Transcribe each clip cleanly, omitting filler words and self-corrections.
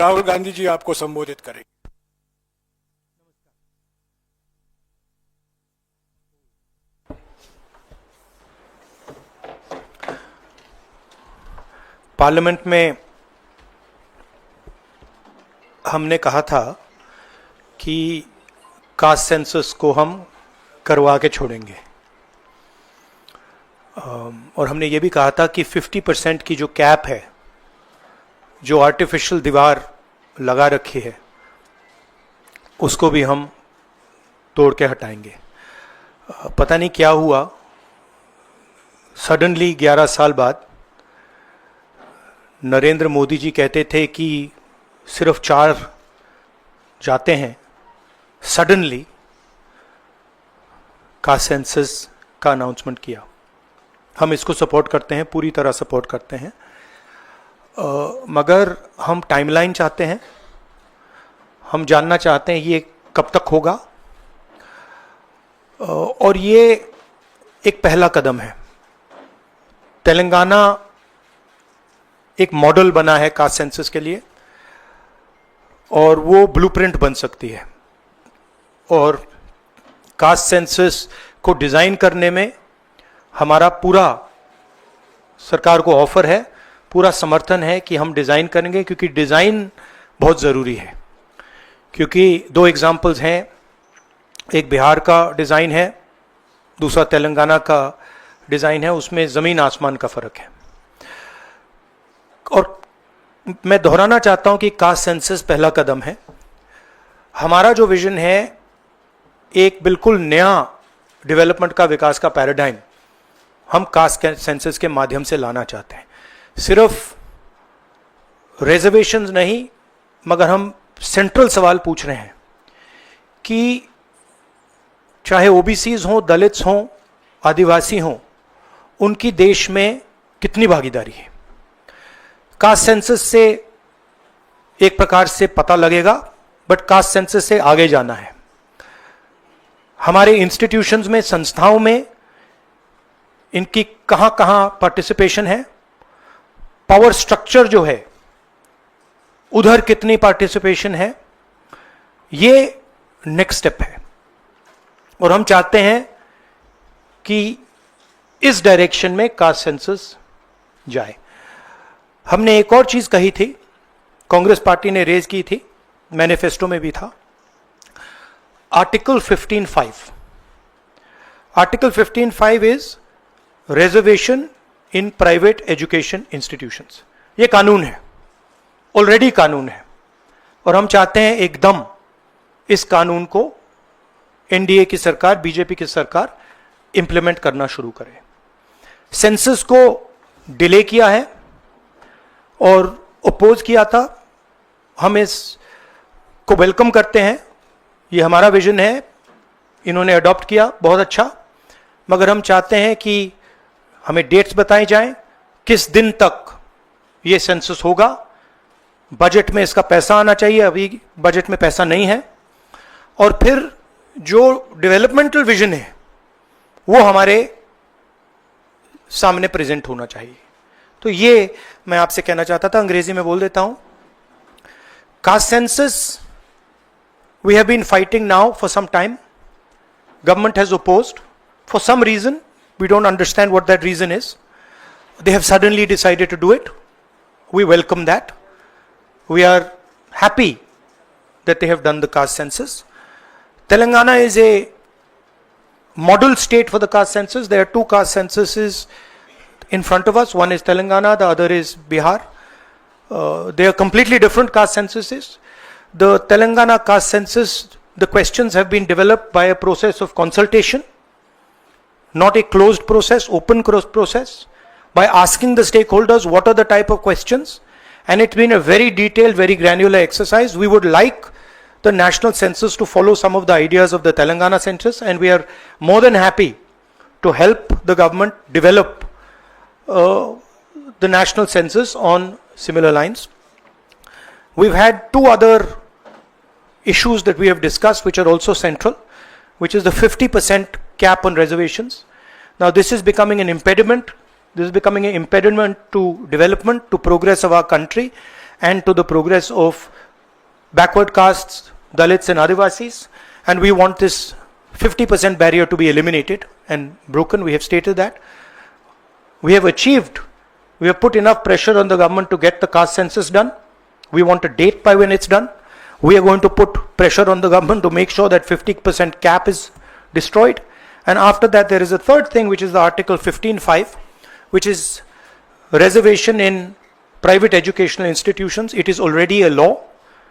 राहुल गांधी जी आपको संबोधित करेंगे। पार्लियामेंट में हमने कहा था कि कास्ट सेंसस को हम करवा के छोड़ेंगे, और हमने ये भी कहा था कि 50% की जो कैप है, जो आर्टिफिशियल दीवार लगा रखी है, उसको भी हम तोड़ के हटाएंगे। पता नहीं क्या हुआ, सडनली 11 साल बाद नरेंद्र मोदी जी कहते थे कि सिर्फ 4 जाते हैं, सडनली कास्ट सेंसस का अनाउंसमेंट किया। हम इसको सपोर्ट करते हैं, पूरी तरह सपोर्ट करते हैं, मगर हम टाइमलाइन चाहते हैं। हम जानना चाहते हैं ये कब तक होगा, और ये एक पहला कदम है। तेलंगाना एक मॉडल बना है कास्ट सेंसस के लिए, और वो ब्लूप्रिंट बन सकती है। और कास्ट सेंसस को डिज़ाइन करने में हमारा पूरा सरकार को ऑफर है, पूरा समर्थन है कि हम डिज़ाइन करेंगे, क्योंकि डिज़ाइन बहुत ज़रूरी है। क्योंकि 2 एग्जाम्पल्स हैं, एक बिहार का डिज़ाइन है, दूसरा तेलंगाना का डिज़ाइन है, उसमें ज़मीन आसमान का फ़र्क है। और मैं दोहराना चाहता हूं कि कास्ट सेंसस पहला कदम है। हमारा जो विजन है, एक बिल्कुल नया डेवलपमेंट का, विकास का पैराडाइम हम कास्ट सेंसस के माध्यम से लाना चाहते हैं। सिर्फ रिजर्वेशंस नहीं, मगर हम सेंट्रल सवाल पूछ रहे हैं कि चाहे ओबीसीज हों, दलित्स हों, आदिवासी हों, उनकी देश में कितनी भागीदारी है। कास्ट सेंसस से एक प्रकार से पता लगेगा, बट कास्ट सेंसस से आगे जाना है। हमारे इंस्टीट्यूशंस में, संस्थाओं में इनकी कहां कहां पार्टिसिपेशन है, पावर स्ट्रक्चर जो है उधर कितनी पार्टिसिपेशन है, ये नेक्स्ट स्टेप है। और हम चाहते हैं कि इस डायरेक्शन में कास्ट सेंसस जाए। हमने एक और चीज कही थी, कांग्रेस पार्टी ने रेज की थी, मैनिफेस्टो में भी था, article 15(5). Article 15(5) is reservation in private education institutions. ये कानून है, ऑलरेडी कानून है, और हम चाहते हैं एकदम इस कानून को एनडीए की सरकार, बीजेपी की सरकार इंप्लीमेंट करना शुरू करे। सेंसस को डिले किया है और अपोज किया था, हम इसको वेलकम करते हैं, ये हमारा विजन है, इन्होंने अडॉप्ट किया, बहुत अच्छा। मगर हम चाहते हैं कि हमें डेट्स बताई जाएं, किस दिन तक ये सेंसस होगा, बजट में इसका पैसा आना चाहिए, अभी बजट में पैसा नहीं है, और फिर जो डेवलपमेंटल विजन है वो हमारे सामने प्रेजेंट होना चाहिए। तो ये मैं आपसे कहना चाहता था, अंग्रेजी में बोल देता हूं। Caste census we have been fighting now for some time, government has opposed for some reason, we don't understand what that reason is, they have suddenly decided to do it, we welcome that, we are happy that they have done the caste census. Telangana is a model state for the caste census. There are 2 caste censuses in front of us. One is Telangana, the other is Bihar. They are completely different caste censuses. The Telangana caste census, the questions have been developed by a process of consultation, not a closed process, open process, by asking the stakeholders what are the type of questions, and it's been a very detailed, very granular exercise. We would like the national census to follow some of the ideas of the Telangana census, and we are more than happy to help the government develop the national census on similar lines. We've had 2 other issues that we have discussed which are also central, which is the 50% cap on reservations. Now this is becoming an impediment. This is becoming an impediment to development, to progress of our country, and to the progress of backward castes, Dalits and Adivasis, and we want this 50% barrier to be eliminated and broken. We have stated that. We have put enough pressure on the government to get the caste census done. We want a date by when it's done. We are going to put pressure on the government to make sure that 50% cap is destroyed. And after that, there is a third thing, which is the Article 15(5), which is reservation in private educational institutions. It is already a law.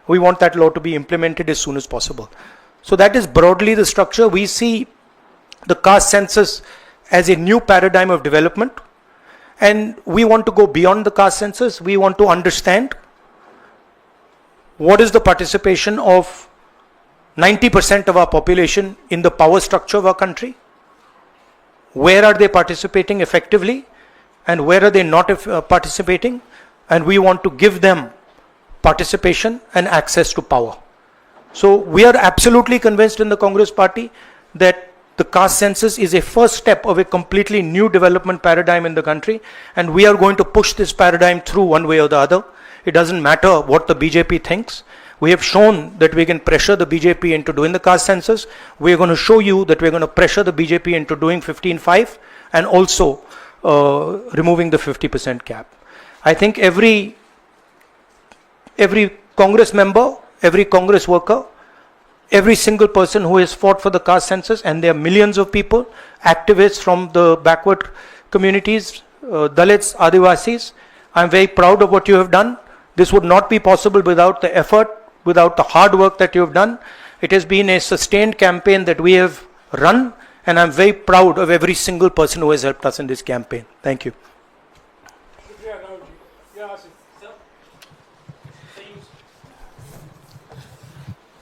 We want that law to be implemented as soon as possible. So that is broadly the structure. We see the caste census as a new paradigm of development, and we want to go beyond the caste census. We want to understand what is the participation of 90% of our population in the power structure of our country. Where are they participating effectively, and where are they not participating? And we want to give them participation and access to power. So we are absolutely convinced in the Congress Party that the caste census is a first step of a completely new development paradigm in the country, and we are going to push this paradigm through one way or the other. It doesn't matter what the BJP thinks. We have shown that we can pressure the BJP into doing the caste census. We are going to show you that we are going to pressure the BJP into doing 15(5) and also removing the 50% cap. I think every Congress member, every Congress worker, every single person who has fought for the caste census, and there are millions of people, activists from the backward communities, Dalits, Adivasis, I'm very proud of what you have done. This would not be possible without the effort, without the hard work that you have done. It has been a sustained campaign that we have run, and I'm very proud of every single person who has helped us in this campaign. Thank you.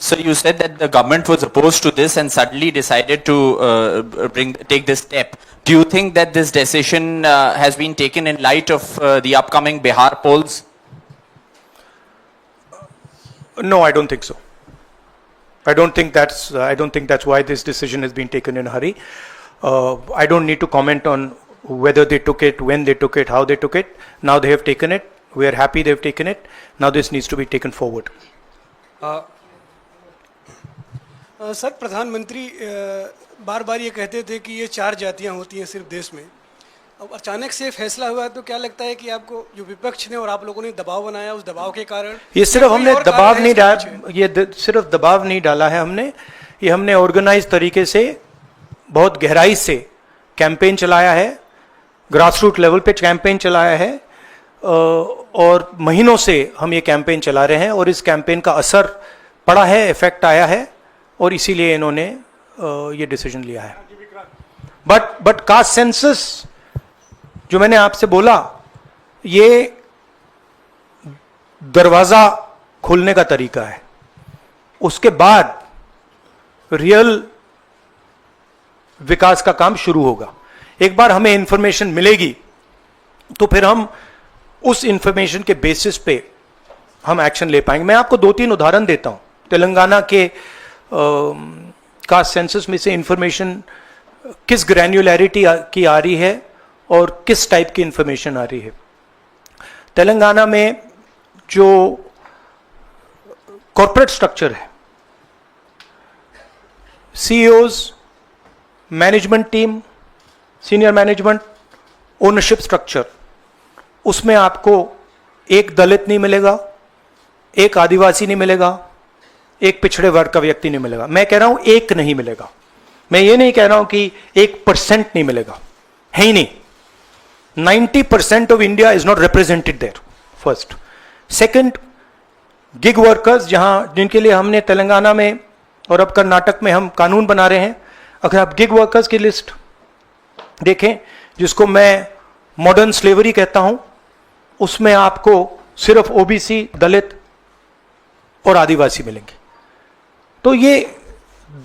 So you said that the government was opposed to this and suddenly decided to take this step. Do you think that this decision has been taken in light of the upcoming Bihar polls? No, I don't think so. I don't think that's why this decision has been taken in a hurry. I don't need to comment on whether they took it, when they took it, how they took it. Now they have taken it. We are happy they have taken it. Now this needs to be taken forward. Sir, प्रधानमंत्री बार बार ये कहते थे कि ये 4 जातियां होती हैं सिर्फ देश में. अब अचानक से फैसला हुआ, तो क्या लगता है कि आपको जो विपक्ष ने और आप लोगों ने दबाव बनाया, उस दबाव के कारण? ये सिर्फ हमने दबाव नहीं डाला, ये सिर्फ दबाव नहीं डाला है हमने. ये हमने ऑर्गेनाइज तरीके से बहुत गहराई से कैंपेन चलाया है, ग्रासरूट लेवल पे कैंपेन चलाया है, और महीनों से हम ये कैंपेन चला रहे हैं, और इस कैंपेन का असर पड़ा है, इफेक्ट आया है, और इसीलिए इन्होंने ये डिसीजन लिया है. बट कास्ट सेंसस जो मैंने आपसे बोला, ये दरवाजा खोलने का तरीका है. उसके बाद रियल विकास का काम शुरू होगा. एक बार हमें इंफॉर्मेशन मिलेगी तो फिर हम उस इंफॉर्मेशन के बेसिस पे हम एक्शन ले पाएंगे. मैं आपको 2-3 उदाहरण देता हूं. तेलंगाना के कास्ट सेंसस में से इंफॉर्मेशन किस ग्रैन्युलैरिटी की आ रही है और किस टाइप की इंफॉर्मेशन आ रही है. तेलंगाना में जो कॉर्पोरेट स्ट्रक्चर है, CEOs, management team, senior management, ownership structure, उसमें आपको एक दलित नहीं मिलेगा, एक आदिवासी नहीं मिलेगा, एक पिछड़े वर्ग का व्यक्ति नहीं मिलेगा. मैं कह रहा हूं एक नहीं मिलेगा. मैं ये नहीं कह रहा हूं कि 1% नहीं मिलेगा, है ही नहीं. 90% of India is not represented there. First. Second, gig workers, जिनके लिए हमने तेलंगाना में और अब कर्नाटक में हम कानून बना रहे हैं. अगर आप गिग वर्कर्स की लिस्ट देखें, जिसको मैं मॉडर्न स्लेवरी कहता हूं, उसमें आपको सिर्फ ओबीसी, दलित और आदिवासी मिलेंगे. तो ये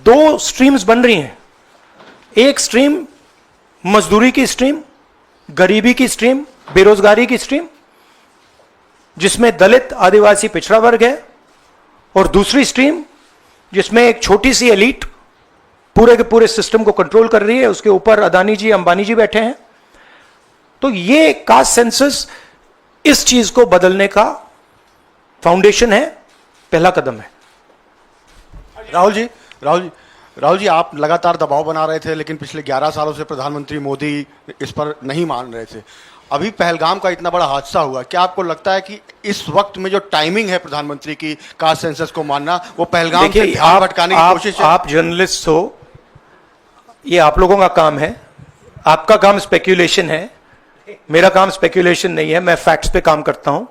2 स्ट्रीम्स बन रही हैं. एक स्ट्रीम मजदूरी की स्ट्रीम, गरीबी की स्ट्रीम, बेरोजगारी की स्ट्रीम, जिसमें दलित, आदिवासी, पिछड़ा वर्ग है, और दूसरी स्ट्रीम जिसमें एक छोटी सी एलीट पूरे के पूरे सिस्टम को कंट्रोल कर रही है. उसके ऊपर अदानी जी, अंबानी जी बैठे हैं. तो ये कास्ट सेंसस इस चीज को बदलने का फाउंडेशन है, पहला कदम है। राहुल जी, आप लगातार दबाव बना रहे थे, लेकिन पिछले 11 सालों से प्रधानमंत्री मोदी इस पर नहीं मान रहे थे। अभी पहलगाम का इतना बड़ा हादसा हुआ, क्या आपको लगता है कि इस वक्त में जो टाइमिंग है प्रधानमंत्री की कास्ट सेंसस को मानना, वो पहलगाम से ध्यान भटकाने की कोशिश है? आप जर्नलिस्ट हो, ये आप लोगों का काम है, आपका काम स्पेक्यूलेशन है, मेरा काम स्पेक्यूलेशन नहीं है, मैं फैक्ट्स पे काम करता हूं।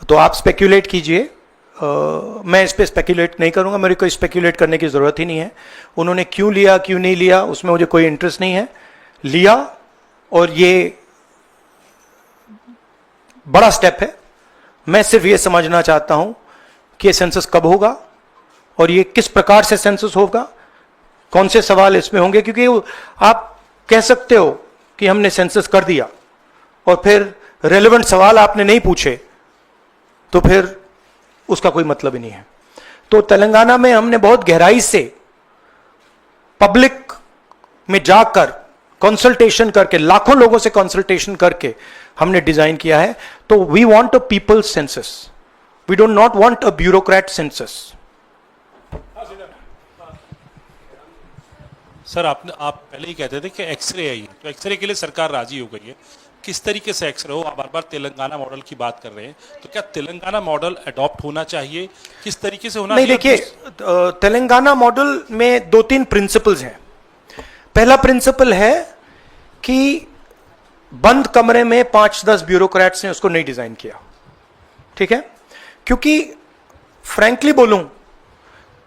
तो आप स्पेक्यूलेट कीजिए, मैं इस पे स्पेक्यूलेट नहीं करूंगा, मेरे को स्पेक्यूलेट करने की जरूरत ही नहीं है। उन्होंने क्यों लिया क्यों नहीं लिया उसमें मुझे कोई इंटरेस्ट नहीं है। लिया, और ये बड़ा स्टेप है। मैं सिर्फ ये समझना चाहता हूं कि ये सेंसस कब होगा और ये किस प्रकार से सेंसस होगा, कौन से सवाल इसमें होंगे, क्योंकि आप कह सकते हो कि हमने सेंसस कर दिया और फिर रेलेवेंट सवाल आपने नहीं पूछे, तो फिर उसका कोई मतलब ही नहीं है। तो तेलंगाना में हमने बहुत गहराई से पब्लिक में जाकर कंसल्टेशन करके, लाखों लोगों से कंसल्टेशन करके हमने डिजाइन किया है। तो we want a people census, we don't not want a bureaucrat census. Sir, आप पहले ही कहते थे कि एक्सरे है ये, तो एक्सरे के लिए सरकार राजी हो गई है। किस तरीके से एक्सरे हो? आप बार बार तेलंगाना मॉडल की बात कर रहे हैं, तो क्या तेलंगाना मॉडल अडॉप्ट होना चाहिए? किस तरीके से होना नहीं, चाहिए? देखिए, तेलंगाना मॉडल में 2-3 प्रिंसिपल्स हैं। पहला प्रिंसिपल है कि बंद कमरे में 5-10 ब्यूरोक्रेट्स ने उसको नहीं डिजाइन किया, ठीक है? क्योंकि फ्रैंकली बोलूं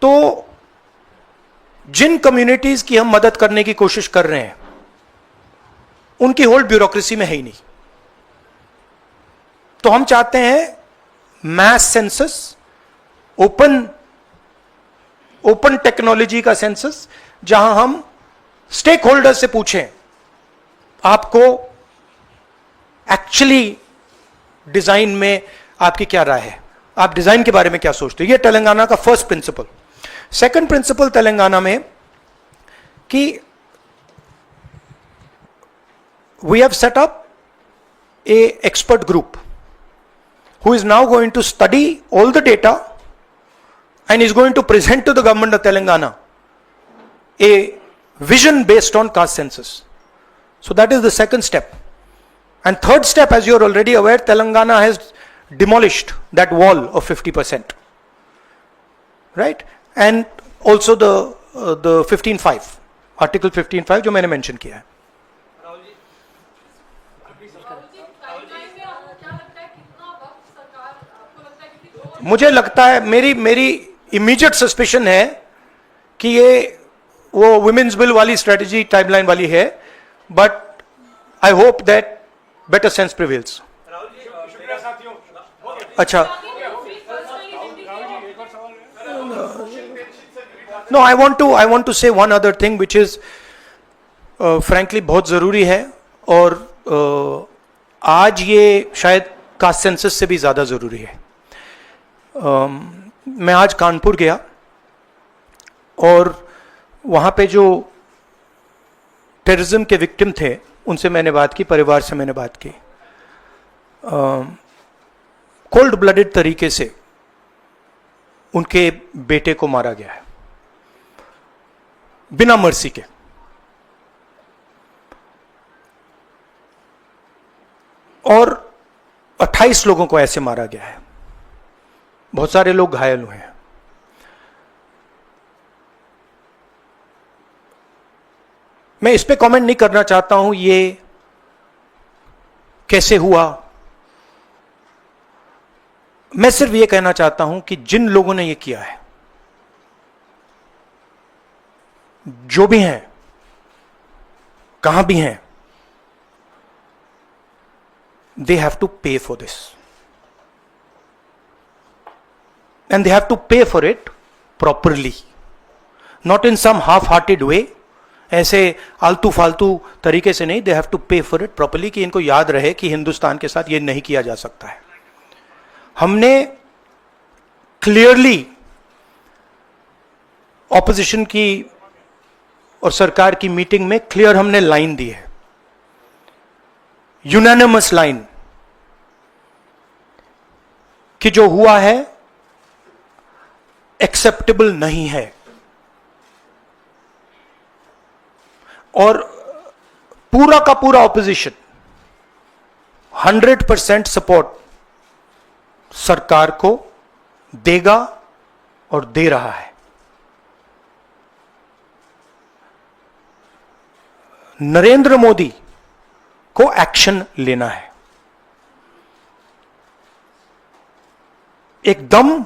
तो जिन कम्युनिटीज की हम मदद करने की कोशिश कर रहे हैं उनकी होल्ड ब्यूरोक्रेसी में है ही नहीं। तो हम चाहते हैं मैस सेंसस, ओपन टेक्नोलॉजी का सेंसस, जहां हम स्टेक होल्डर से पूछें आपको एक्चुअली डिजाइन में आपकी क्या राय है, आप डिजाइन के बारे में क्या सोचते हो। यह तेलंगाना का first principal. Second principal Telangana में कि we have set up a expert group who is now going to study all the data and is going to present to the government of Telangana a vision based on caste census. So that is the second step. And third step, as you are already aware, Telangana has demolished that wall of 50%, right? And also the 15(5), article 15(5) जो मैंने mention किया है। मुझे लगता है, मेरी immediate suspicion है कि ये वो वुमेन्स बिल वाली स्ट्रेटजी टाइमलाइन वाली है, but I hope that better sense prevails. अच्छा, नो, आई वांट टू से one other thing which is frankly बहुत जरूरी है, और आज ये शायद कास्ट सेंसस से भी ज्यादा जरूरी है। मैं आज कानपुर गया और वहाँ पे जो टेररिज्म के विक्टिम थे उनसे मैंने बात की, परिवार से मैंने बात की। कोल्ड ब्लडेड तरीके से उनके बेटे को मारा गया है, बिना मर्सी के। और 28 लोगों को ऐसे मारा गया है, बहुत सारे लोग घायल हुए हैं। मैं इस पे कमेंट नहीं करना चाहता हूं ये कैसे हुआ। मैं सिर्फ ये कहना चाहता हूं कि जिन लोगों ने ये किया है, जो भी हैं, कहां भी हैं, they have to pay for this. And they have to pay for it properly, not in some half-hearted way, ऐसे आलतू फालतू तरीके से नहीं। They have to pay for it properly, कि इनको याद रहे कि हिंदुस्तान के साथ ये नहीं किया जा सकता है। हमने क्लियरली ऑपोजिशन की और सरकार की मीटिंग में क्लियर हमने लाइन दी है, यूनानिमस लाइन, कि जो हुआ है एक्सेप्टेबल नहीं है, और पूरा का पूरा ऑपोजिशन 100% सपोर्ट सरकार को देगा और दे रहा है। नरेंद्र मोदी को एक्शन लेना है, एकदम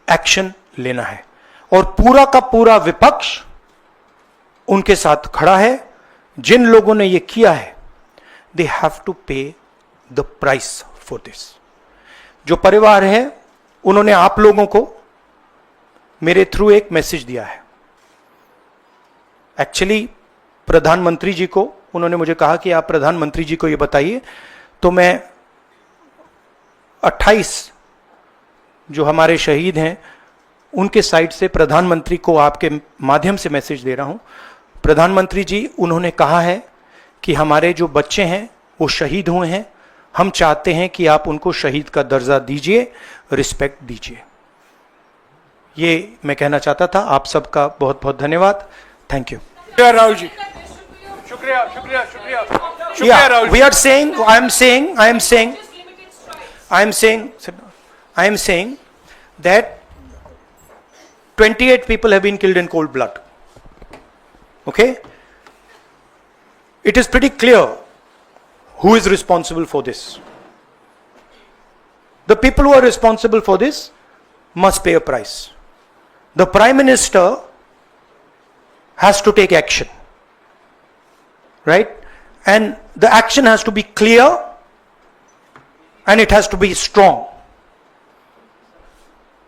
एक्शन लेना है, और पूरा का पूरा विपक्ष उनके साथ खड़ा है। जिन लोगों ने यह किया है, दे हैव टू पे द प्राइस फॉर दिस। जो परिवार है, उन्होंने आप लोगों को मेरे थ्रू एक मैसेज दिया है। एक्चुअली प्रधानमंत्री जी को उन्होंने मुझे कहा कि आप प्रधानमंत्री जी को यह बताइए, तो मैं 28 जो हमारे शहीद हैं उनके साइड से प्रधानमंत्री को आपके माध्यम से मैसेज दे रहा हूं। प्रधानमंत्री जी, उन्होंने कहा है कि हमारे जो बच्चे हैं वो शहीद हुए हैं, हम चाहते हैं कि आप उनको शहीद का दर्जा दीजिए, रिस्पेक्ट दीजिए। ये मैं कहना चाहता था। आप सबका बहुत बहुत धन्यवाद। Thank you. राहुल जी, शुक्रिया शुक्रिया शुक्रिया शुक्रिया Yeah, Rahul we ji. are saying, I am saying that 28 people have been killed in cold blood. Okay? It is pretty clear who is responsible for this. The people who are responsible for this must pay a price. The Prime Minister has to take action. Right? And the action has to be clear and it has to be strong.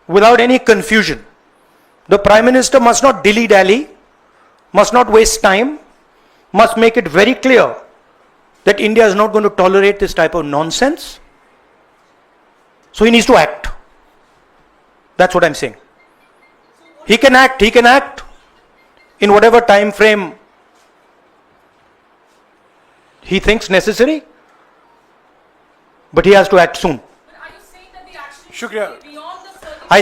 Without any confusion. The Prime Minister must not dilly-dally, must not waste time, must make it very clear that India is not going to tolerate this type of nonsense. So he needs to act. That's what I'm saying. He can act in whatever time frame he thinks necessary, but he has to act soon. Are you saying that the action शुक्रिया। should be beyond the circle? I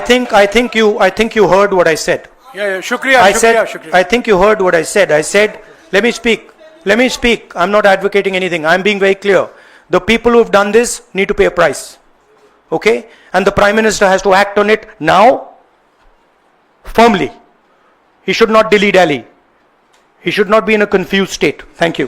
think you heard what I said. या शुक्रिया I शुक्रिया said, शुक्रिया। I think you heard what I said. I said, let me speak. I'm not advocating anything. I'm being very clear. The people who've done this need to pay a price. Okay? And the Prime Minister has to act on it now, firmly. He should not dilly-dally. He should not be in a confused state. Thank you.